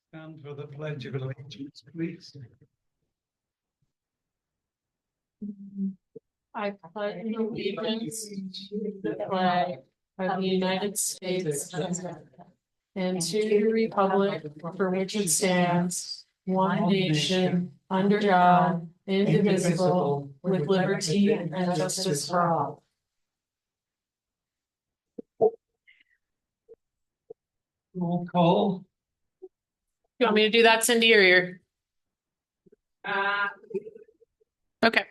Stand for the Pledge of Allegiance, please. I pledge allegiance to the flag of the United States of America and to the republic for which it stands, one nation, under God, indivisible, with liberty and justice for all. Roll call. You want me to do that, Cindy, or you're? Okay.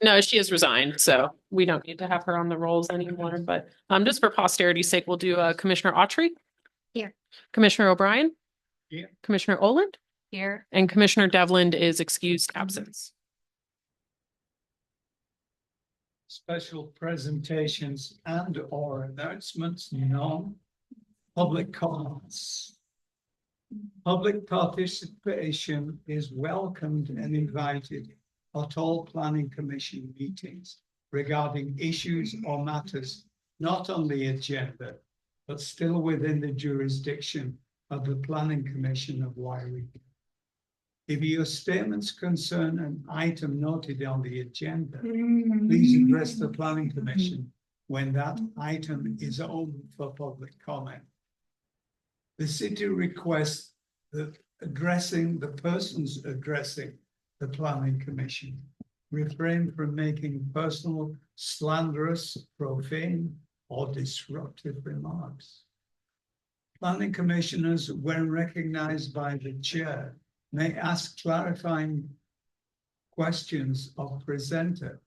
No, she has resigned, so we don't need to have her on the rolls anymore, but just for posterity's sake, we'll do Commissioner Autry. Here. Commissioner O'Brien. Here. Commissioner Oland. Here. And Commissioner Devlin is excused absence. Special presentations and or announcements, none. Public comments. Public participation is welcomed and invited at all planning commission meetings regarding issues or matters not on the agenda, but still within the jurisdiction of the Planning Commission of Yreka. If your statements concern an item noted on the agenda, please address the Planning Commission when that item is open for public comment. The city requests that the persons addressing the Planning Commission refrain from making personal, slanderous, profane, or disruptive remarks. Planning commissioners, when recognized by the chair, may ask clarifying questions of presenter,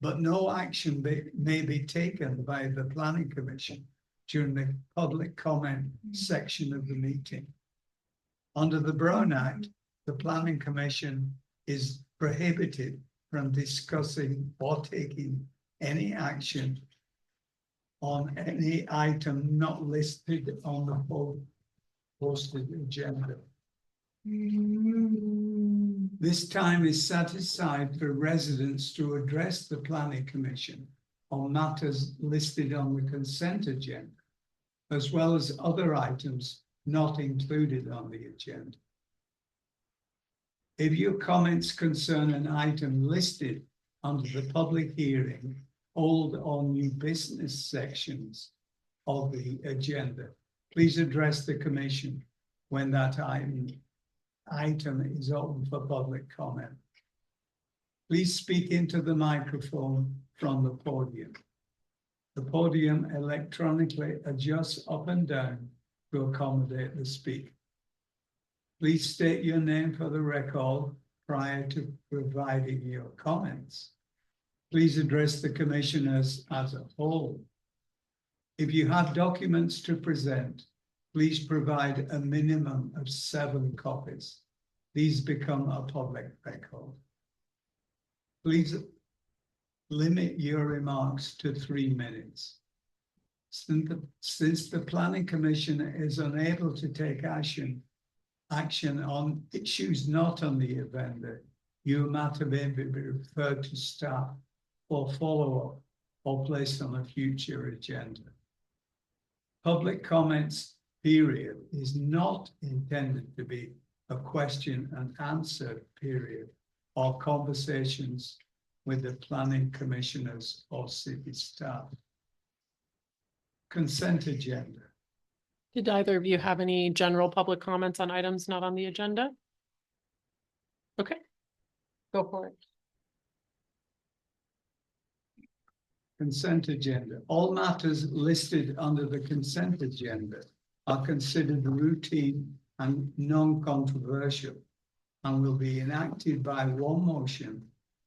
but no action may be taken by the Planning Commission during the public comment section of the meeting. Under the Brown Act, the Planning Commission is prohibited from discussing or taking any action on any item not listed on the posted agenda. This time is set aside for residents to address the Planning Commission on matters listed on the consent agenda, as well as other items not included on the agenda. If your comments concern an item listed under the public hearing, old or new business sections of the agenda, please address the commission when that item is open for public comment. Please speak into the microphone from the podium. The podium electronically adjusts up and down to accommodate the speaker. Please state your name for the record prior to providing your comments. Please address the commissioners as a whole. If you have documents to present, please provide a minimum of 7 copies. These become a public record. Please limit your remarks to 3 minutes. Since the Planning Commission is unable to take action on issues not on the agenda, your matter may be referred to staff for follow-up or placed on a future agenda. Public comments period is not intended to be a question and answer period or conversations with the planning commissioners or city staff. Consent agenda. Did either of you have any general public comments on items not on the agenda? Okay, go for it. Consent agenda. All matters listed under the consent agenda are considered routine and non-controversial and will be enacted by one motion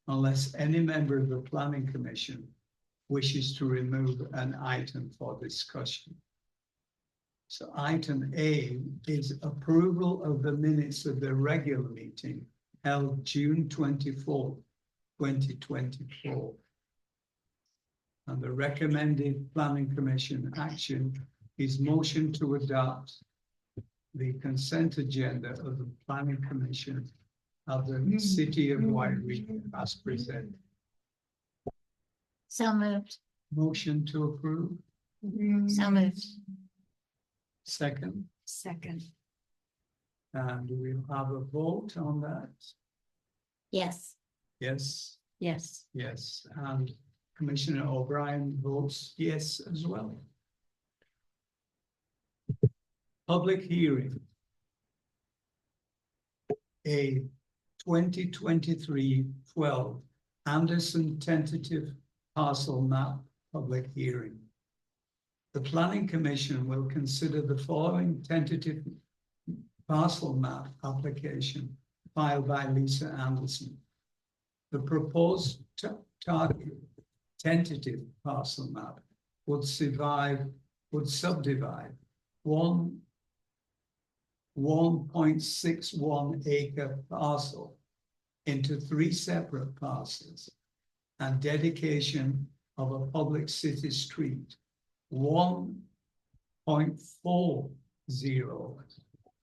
unless any member of the Planning Commission wishes to remove an item for discussion. So item A is approval of the minutes of the regular meeting held June 24th, 2024. And the recommended Planning Commission action is motion to adopt the consent agenda of the Planning Commission of the City of Yreka as presented. So moved. Motion to approve, So moved. second, Second. and we'll have a vote on that. Yes. Yes, Yes. yes, and Commissioner O'Brien votes yes as well. Public hearing. A 2023-12 Anderson tentative parcel map public hearing. The Planning Commission will consider the following tentative parcel map application filed by Lisa Anderson. The proposed target tentative parcel map would subdivide 1.61 acre parcel into 3 separate parcels and dedication of a public city street, 1.40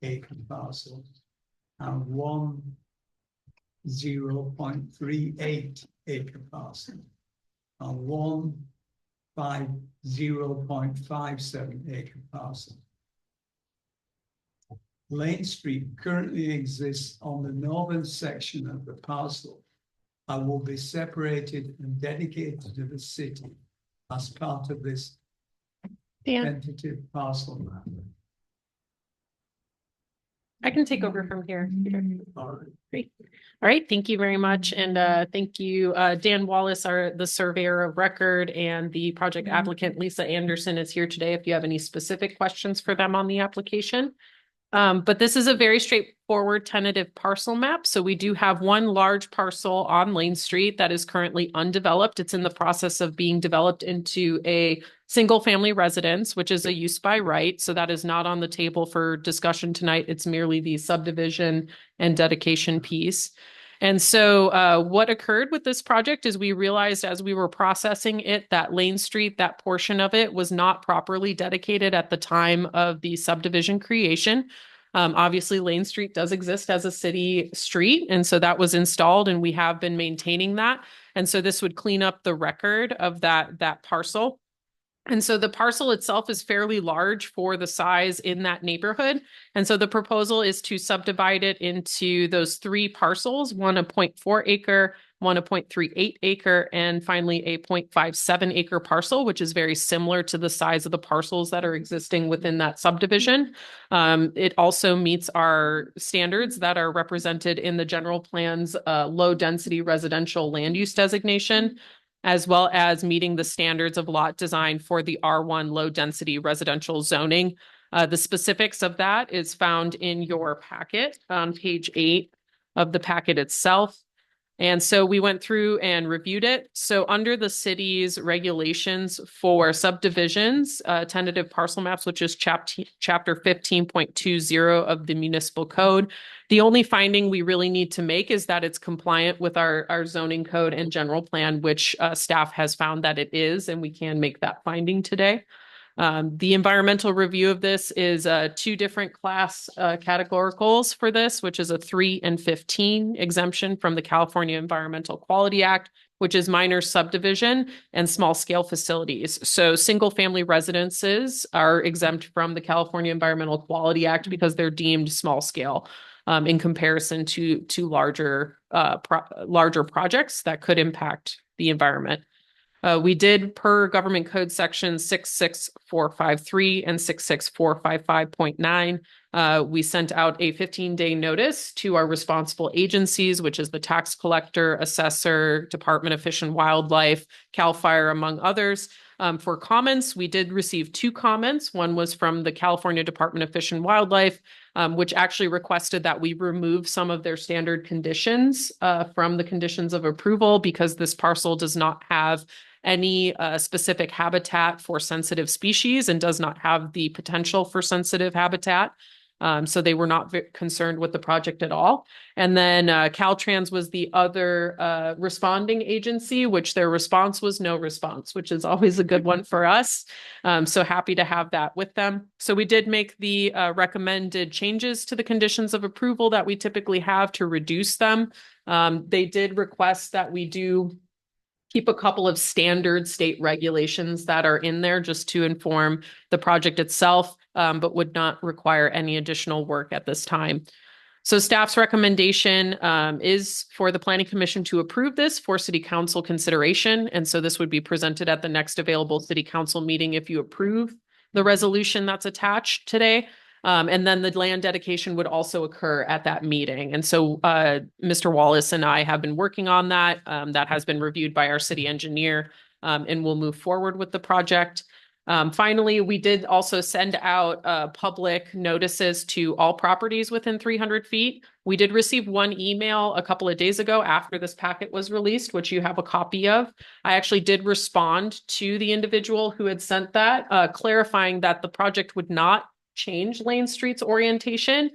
acre parcel and 0.38 acre parcel and 0.57 acre parcel. Lane Street currently exists on the northern section of the parcel and will be separated and dedicated to the city as part of this Dan, tentative parcel map. I can take over from here, Peter. All right. Great. All right, thank you very much. And thank you, Dan Wallace, the surveyor of record, and the project applicant, Lisa Anderson, is here today if you have any specific questions for them on the application. But this is a very straightforward tentative parcel map. So we do have one large parcel on Lane Street that is currently undeveloped. It's in the process of being developed into a single family residence, which is a use by right. So that is not on the table for discussion tonight. It's merely the subdivision and dedication piece. And so what occurred with this project is we realized as we were processing it that Lane Street, that portion of it, was not properly dedicated at the time of the subdivision creation. Obviously, Lane Street does exist as a city street, and so that was installed, and we have been maintaining that. And so this would clean up the record of that parcel. And so the parcel itself is fairly large for the size in that neighborhood. And so the proposal is to subdivide it into those 3 parcels, one a 0.4 acre, one a 0.38 acre, and finally a 0.57 acre parcel, which is very similar to the size of the parcels that are existing within that subdivision. It also meets our standards that are represented in the general plan's low density residential land use designation, as well as meeting the standards of lot design for the R1 low density residential zoning. The specifics of that is found in your packet on page 8 of the packet itself. And so we went through and reviewed it. So under the city's regulations for subdivisions, tentative parcel maps, which is chapter 15.20 of the municipal code, the only finding we really need to make is that it's compliant with our zoning code and general plan, which staff has found that it is, and we can make that finding today. The environmental review of this is 2 different class categoricals for this, which is a 3 and 15 exemption from the California Environmental Quality Act, which is minor subdivision and small scale facilities. So single family residences are exempt from the California Environmental Quality Act because they're deemed small scale in comparison to larger projects that could impact the environment. We did, per Government Code Section 66453 and 66455.9, we sent out a 15-day notice to our responsible agencies, which is the tax collector, assessor, Department of Fish and Wildlife, CAL FIRE, among others. For comments, we did receive 2 comments. One was from the California Department of Fish and Wildlife, which actually requested that we remove some of their standard conditions from the conditions of approval because this parcel does not have any specific habitat for sensitive species and does not have the potential for sensitive habitat. So they were not concerned with the project at all. And then Caltrans was the other responding agency, which their response was no response, which is always a good one for us. So happy to have that with them. So we did make the recommended changes to the conditions of approval that we typically have to reduce them. They did request that we do keep a couple of standard state regulations that are in there just to inform the project itself, but would not require any additional work at this time. So staff's recommendation is for the Planning Commission to approve this for City Council consideration. And so this would be presented at the next available City Council meeting if you approve the resolution that's attached today. And then the land dedication would also occur at that meeting. And so Mr. Wallace and I have been working on that. That has been reviewed by our city engineer, and we'll move forward with the project. Finally, we did also send out public notices to all properties within 300 feet. We did receive one email a couple of days ago after this packet was released, which you have a copy of. I actually did respond to the individual who had sent that, clarifying that the project would not change Lane Street's orientation.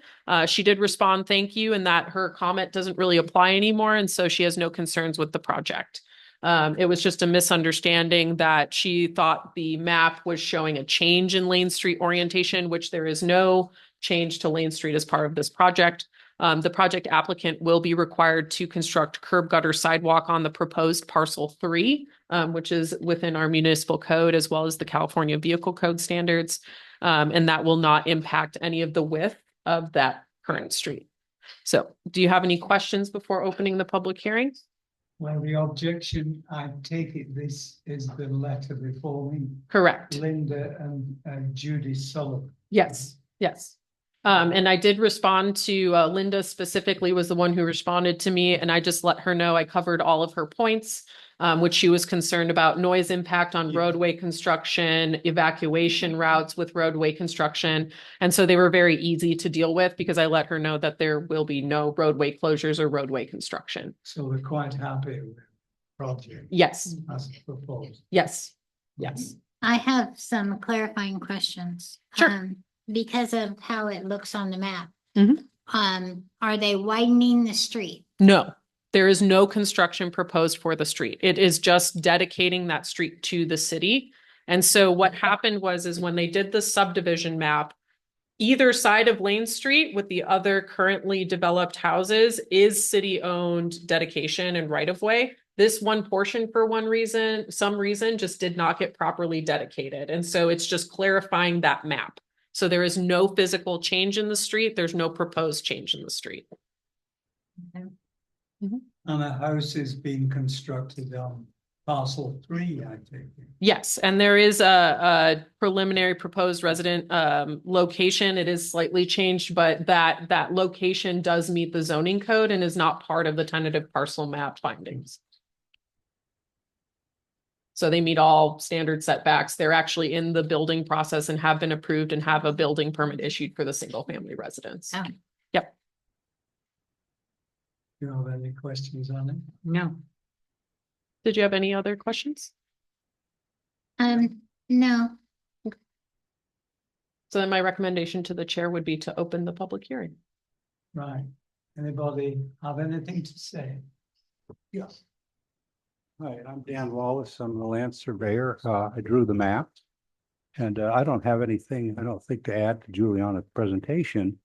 She did respond, thank you, and that her comment doesn't really apply anymore. And so she has no concerns with the project. It was just a misunderstanding that she thought the map was showing a change in Lane Street orientation, which there is no change to Lane Street as part of this project. The project applicant will be required to construct curb gutter sidewalk on the proposed parcel 3, which is within our municipal code as well as the California Vehicle Code standards. And that will not impact any of the width of that current street. So do you have any questions before opening the public hearing? Well, the objection, I take it this is the letter before me. Correct. Linda and Judy Sullivan. Yes, yes. And I did respond to Linda specifically was the one who responded to me, and I just let her know I covered all of her points, which she was concerned about noise impact on roadway construction, evacuation routes with roadway construction. And so they were very easy to deal with because I let her know that there will be no roadway closures or roadway construction. So we're quite happy with the project. Yes. As proposed. Yes. Yes. I have some clarifying questions. Sure. Because of how it looks on the map. Mhm. Are they widening the street? No, there is no construction proposed for the street. It is just dedicating that street to the city. And so what happened is when they did the subdivision map, either side of Lane Street with the other currently developed houses is city-owned dedication and right-of-way. This one portion, for some reason, just did not get properly dedicated. And so it's just clarifying that map. So there is no physical change in the street. There's no proposed change in the street. Okay. And a house is being constructed on parcel 3, I take it. Yes, and there is a preliminary proposed resident location. It is slightly changed, but that location does meet the zoning code and is not part of the tentative parcel map findings. So they meet all standard setbacks. They're actually in the building process and have been approved and have a building permit issued for the single family residence. Oh. Yep. Do you have any questions on it? No. Did you have any other questions? No. So then my recommendation to the chair would be to open the public hearing. Right. Anybody have anything to say? Yes. Hi, I'm Dan Wallace. I'm the land surveyor. I drew the map. And I don't have anything, I don't think, to add to Juliana's presentation.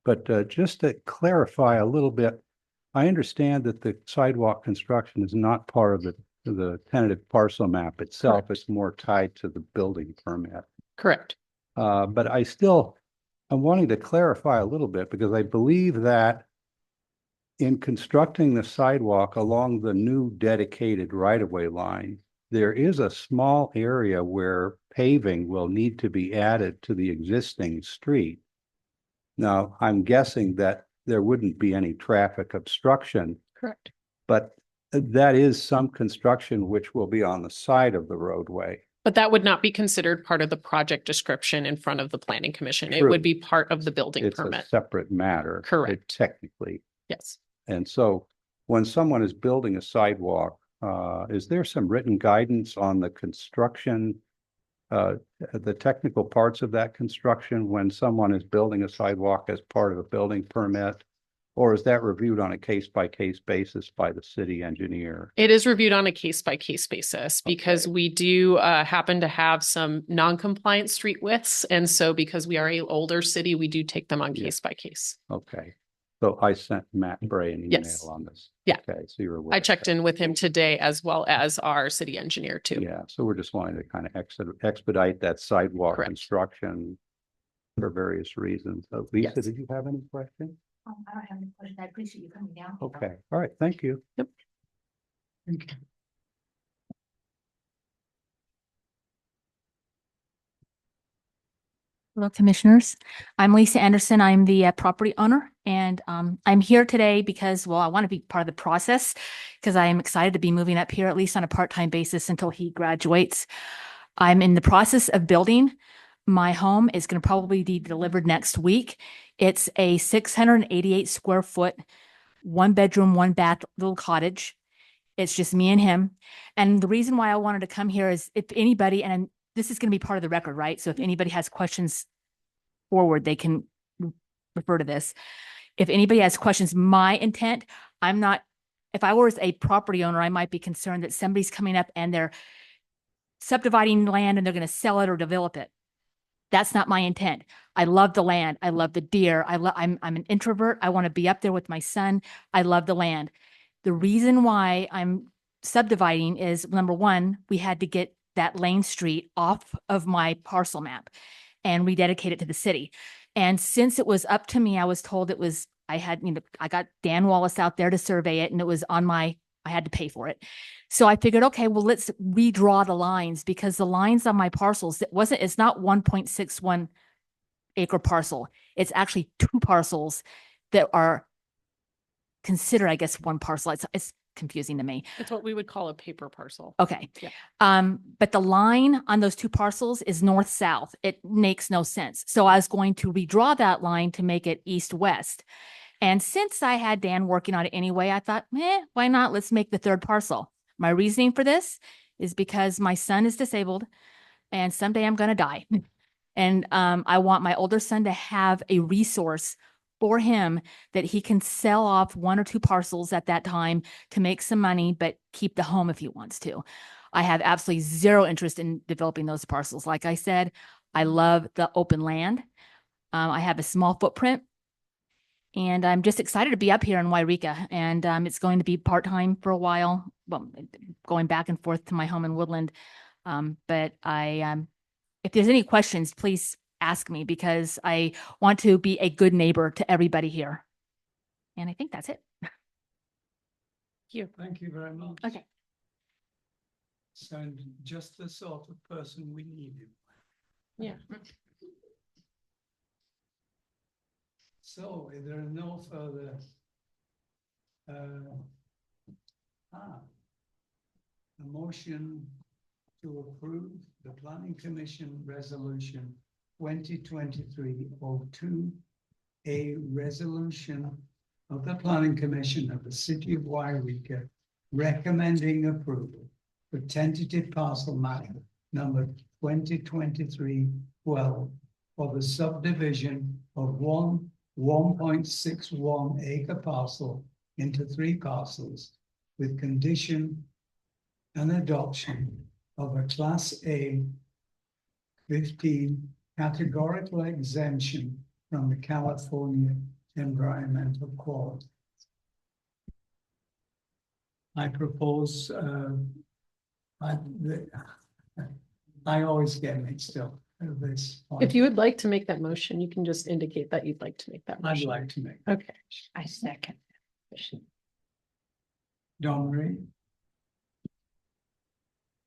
But just to clarify a little bit, I understand that the sidewalk construction is not part of the tentative parcel map itself. Correct. It's more tied to the building permit. Correct. But I'm wanting to clarify a little bit because I believe that in constructing the sidewalk along the new dedicated right-of-way line, there is a small area where paving will need to be added to the existing street. Now, I'm guessing that there wouldn't be any traffic obstruction, Correct. but that is some construction which will be on the side of the roadway. But that would not be considered part of the project description in front of the planning commission. It True. would be part of the building It's permit. a separate matter. Correct. Technically. Yes. And so when someone is building a sidewalk, is there some written guidance on the construction the technical parts of that construction when someone is building a sidewalk as part of a building permit? Or is that reviewed on a case-by-case basis by the city engineer? It is reviewed on a case by case basis because we do happen to have some non-compliant street widths. And so because we are a older city, we do take them on Yeah. case by case. Okay, so I sent Matt Bray an Yes. email on this. Yeah. Okay, so you're aware. I of checked that. in with him today as well as our city engineer too. Yeah, so we're just wanting to kind of expedite that sidewalk Correct. construction for various reasons. So Lisa, Yes. did you have any questions? I don't have any questions. I appreciate you coming down. Okay, all right, thank you. Thank you. Hello, Commissioners. I'm Lisa Anderson. I'm the property owner, and I'm here today because, well, I want to be part of the process because I am excited to be moving up here, at least on a part-time basis until he graduates. I'm in the process of building. My home is going to probably be delivered next week. It's a 688 square foot, 1 bedroom, 1 bath little cottage. It's just me and him. And the reason why I wanted to come here is if anybody, and this is going to be part of the record, right? So if anybody has questions forward, they can refer to this. If anybody has questions, my intent, if I was a property owner, I might be concerned that somebody's coming up and they're subdividing land and they're going to sell it or develop it. That's not my intent. I love the land. I love the deer. I'm an introvert. I want to be up there with my son. I love the land. The reason why I'm subdividing is, number one, we had to get that Lane Street off of my parcel map and rededicate it to the city. And since it was up to me, I was told I got Dan Wallace out there to survey it, and it was I had to pay for it. So I figured, okay, well, let's redraw the lines, because the lines on my parcels, it's not 1.61 acre parcel. It's actually 2 parcels that are considered, I guess, 1 parcel. It's confusing to me. It's what we would call a paper parcel. Okay. Yeah. But the line on those 2 parcels is north-south. It makes no sense. So I was going to redraw that line to make it east-west. And since I had Dan working on it anyway, I thought, why not? Let's make the 3rd parcel. My reasoning for this is because my son is disabled and someday I'm going to die. And I want my older son to have a resource for him that he can sell off 1 or 2 parcels at that time to make some money, but keep the home if he wants to. I have absolutely zero interest in developing those parcels. Like I said, I love the open land. I have a small footprint, and I'm just excited to be up here in Yreka. And it's going to be part-time for a while, well, going back and forth to my home in Woodland. But if there's any questions, please ask me, because I want to be a good neighbor to everybody here. And I think that's it. Thank you very much. Okay. Sound just the sort of person we needed. Yeah. So if there are no further a motion to approve the Planning Commission Resolution 2023-02, a resolution of the Planning Commission of the City of Yreka recommending approval for tentative parcel map number 2023-12 for the subdivision of 1.61 acre parcel into 3 parcels with condition and adoption of a Class A 15 categorical exemption from the California Environmental Code. I propose, I always get mixed up at this point. If you would like to make that motion, you can just indicate that you'd like to make that I'd motion. like to make. Okay. I second. Don Marie?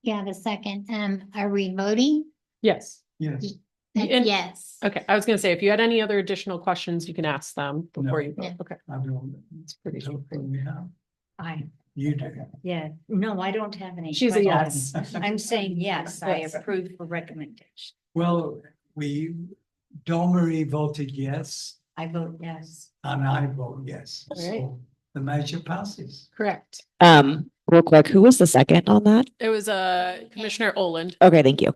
Yeah, the second. Are we voting? Yes. Yes. And- Yes. Okay. I was going to say, if you had any other additional questions, you can ask them before No. you vote. Yeah. Okay. I don't. It's pretty That's what straightforward. we have. I, You do. yeah, no, I don't have any. She's a questions. yes. I'm saying yes, I Yes. approve for recommendation. Well, Don Marie voted yes, I vote yes. and I vote yes. All right. So the measure passes. Correct. Real quick, who was the second on that? It was Commissioner Oland. Okay, thank you.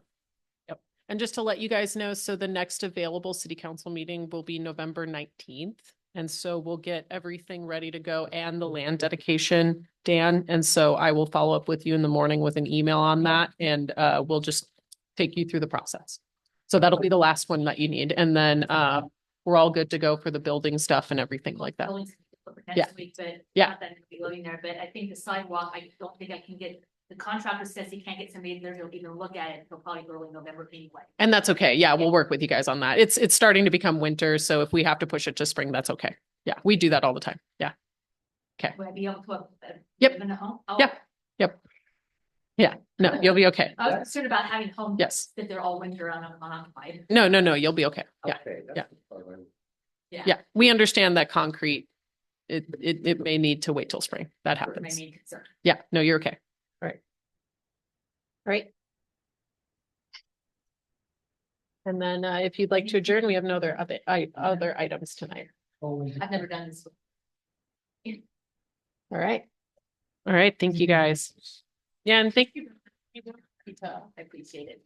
Yep. And just to let you guys know, so the next available city council meeting will be November 19th. And so we'll get everything ready to go and the land dedication, Dan. And so I will follow up with you in the morning with an email on that and we'll just take you through the process. So that'll be the last one that you need. And then we're all good to go for the building stuff and everything like that. Yeah. Next week, but. Yeah. Not that it'll be living there, but I think the sidewalk, I don't think I can get, the contractor says he can't get somebody there to even look at it until probably early November anyway. And that's okay. Yeah, we'll work with you guys on that. It's starting to become winter. So if we have to push it to spring, that's okay. Yeah, we do that all the time. Yeah. Would I be able to? Yep. Live in a home? Oh, Yeah. Yep. Yeah, no, you'll be okay. I was concerned about having homes. Yes. That they're all winter unoccupied. No, you'll be okay. Yeah. Yeah, we understand that concrete, it may need to wait till spring. That My happens. main concern. Yeah, no, you're okay. All right. All right. And then if you'd like to adjourn, we have no other items tonight. I've never done this. All right. All right, thank you guys. Yeah, and thank you. I appreciate it.